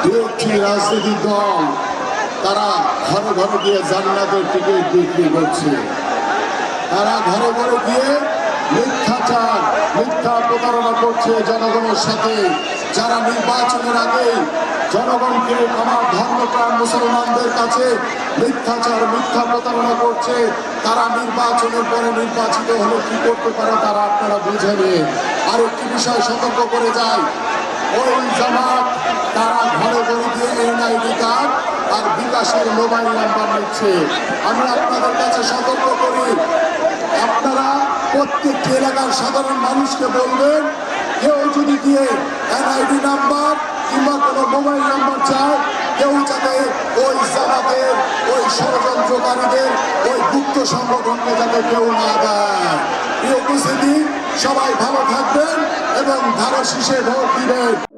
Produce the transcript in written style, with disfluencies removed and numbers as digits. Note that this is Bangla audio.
দু একটি রাজনৈতিক দল তারা ঘরে ঘরে গিয়ে জান্নাতের টিকিট বিক্রি করছে। তারা ঘরে ঘরে গিয়ে মিথ্যাচার, মিথ্যা প্রতারণা করছে জনগণের সাথে। যারা নির্বাচনের আগে জনগণকে, আমার ধর্মপ্রাণ মুসলমানদের কাছে মিথ্যাচার, মিথ্যা প্রতারণা করছে, তারা নির্বাচনের পরে নির্বাচিত হলে কি করতে পারে তারা আপনারা বুঝে নিন। আরেকটি বিষয় সতর্ক করে যায়, ওই জামাত তারা ঘরে ঘরে গিয়ে এনআইডি কার্ড আর বিকাশের মোবাইল নাম্বার নিচ্ছে। আমি আপনাদের কাছে সতর্ক করি, আপনারা প্রত্যেকটি এলাকার সাধারণ মানুষকে বলবেন, কেউ যদি গিয়ে এনআইডি নাম্বার কিংবা কোনো মোবাইল নাম্বার চায়, কেউ যাতে ওই জামাতের, ওই ষড়যন্ত্রকারীদের, ওই গুপ্ত সংগঠনকে যাতে কেউ না দেয়। এই উপস্থিতি, সবাই ভালো থাকবেন এবং ধারা শীষে ভোট দিবেন।